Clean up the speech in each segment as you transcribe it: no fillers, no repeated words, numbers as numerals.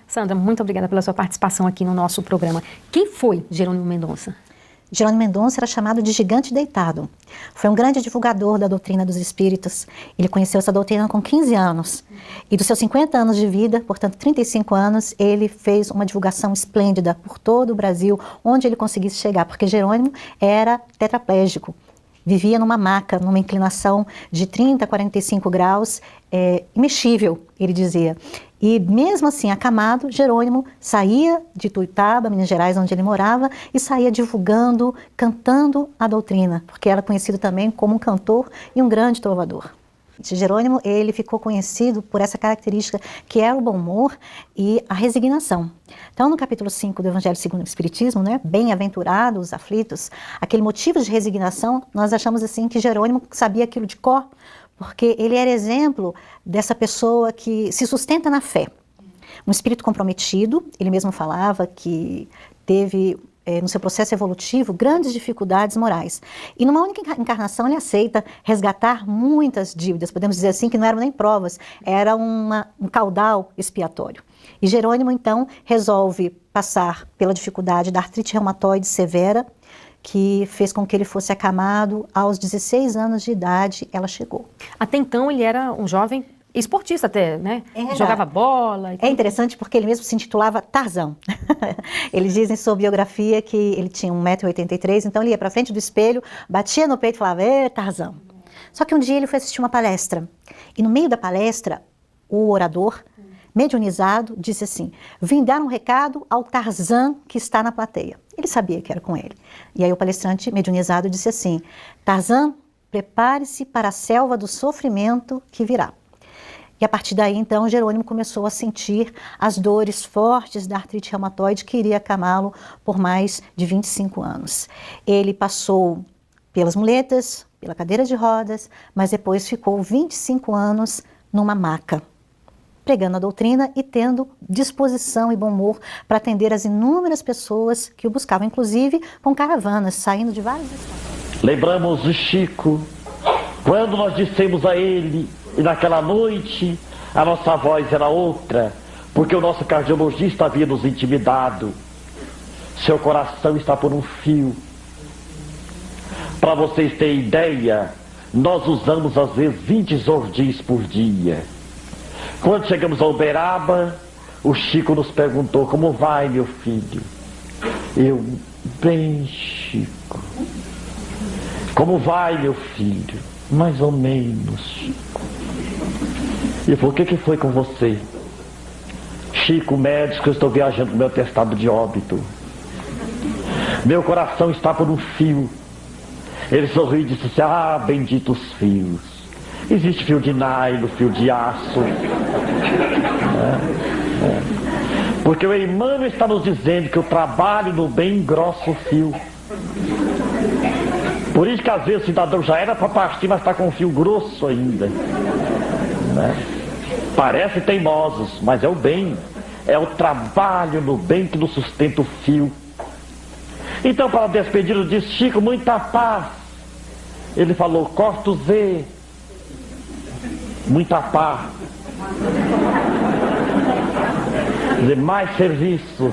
Sandra, muito obrigada pela sua participação aqui no nosso programa. Quem foi Jerônimo Mendonça? Jerônimo Mendonça era chamado de gigante deitado. Foi um grande divulgador da doutrina dos espíritos. Ele conheceu essa doutrina com 15 anos. E dos seus 50 anos de vida, portanto 35 anos, ele fez uma divulgação esplêndida por todo o Brasil, onde ele conseguisse chegar, porque Jerônimo era tetraplégico. Vivia numa maca, numa inclinação de 30 a 45 graus, imexível, ele dizia. E mesmo assim, acamado, Jerônimo saía de Tuiutaba, Minas Gerais, onde ele morava, e saía divulgando, cantando a doutrina, porque era conhecido também como um cantor e um grande trovador. Jerônimo, ele ficou conhecido por essa característica que é o bom humor e a resignação. Então, no capítulo 5 do Evangelho segundo o Espiritismo, né, bem-aventurados os aflitos, aquele motivo de resignação, nós achamos assim que Jerônimo sabia aquilo de cor, porque ele era exemplo dessa pessoa que se sustenta na fé. Um espírito comprometido, ele mesmo falava que teve no seu processo evolutivo, grandes dificuldades morais. E numa única encarnação ele aceita resgatar muitas dívidas, podemos dizer assim, que não eram nem provas, era um caudal expiatório. E Jerônimo, então, resolve passar pela dificuldade da artrite reumatoide severa, que fez com que ele fosse acamado. Aos 16 anos de idade, ela chegou. Até então, ele era um jovem esportista até, né? Jogava bola. É interessante porque ele mesmo se intitulava Tarzão. Eles dizem em sua biografia que ele tinha 1,83 m, então ele ia para frente do espelho, batia no peito e falava, Tarzão. Só que um dia ele foi assistir uma palestra. E no meio da palestra, o orador, mediunizado, disse assim, vim dar um recado ao Tarzan que está na plateia. Ele sabia que era com ele. E aí o palestrante mediunizado disse assim, Tarzan, prepare-se para a selva do sofrimento que virá. E a partir daí, então, Jerônimo começou a sentir as dores fortes da artrite reumatoide que iria acamá-lo por mais de 25 anos. Ele passou pelas muletas, pela cadeira de rodas, mas depois ficou 25 anos numa maca, pregando a doutrina e tendo disposição e bom humor para atender as inúmeras pessoas que o buscavam, inclusive com caravanas, saindo de vários estados. Lembramos o Chico, quando nós dissemos a ele, e naquela noite a nossa voz era outra, porque o nosso cardiologista havia nos intimidado. Seu coração está por um fio. Para vocês terem ideia, nós usamos às vezes 20 Zordis por dia. Quando chegamos a Uberaba, o Chico nos perguntou, como vai, meu filho? Eu, bem, Chico. Como vai, meu filho? Mais ou menos, Chico. E falou, o que foi com você? Chico, médico, eu estou viajando com meu atestado de óbito. Meu coração está por um fio. Ele sorriu e disse assim, ah, benditos fios. Existe fio de nylon, fio de aço. Porque o Emmanuel está nos dizendo que o trabalho no bem engrossa o fio. Por isso que às vezes o cidadão já era para partir, mas está com um fio grosso ainda. Parece teimosos, mas é o bem. É o trabalho no bem que nos sustenta o fio. Então, para despedir, disse, Chico, muita paz. Ele falou, corta o Z. Muita paz. Quer dizer, mais serviço.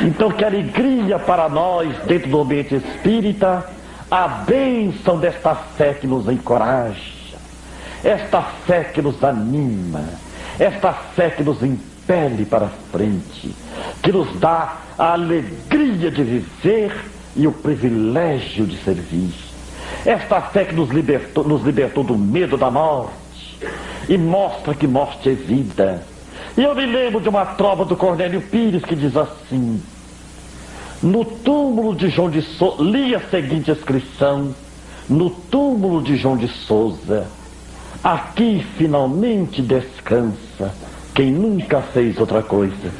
Então, que alegria para nós, dentro do ambiente espírita, a bênção desta fé que nos encoraja, esta fé que nos anima, esta fé que nos impele para frente, que nos dá a alegria de viver e o privilégio de servir. Esta fé que nos libertou do medo da morte e mostra que morte é vida. E eu me lembro de uma trova do Cornélio Pires que diz assim, no túmulo de João de Souza, li a seguinte inscrição, no túmulo de João de Souza, aqui finalmente descansa quem nunca fez outra coisa.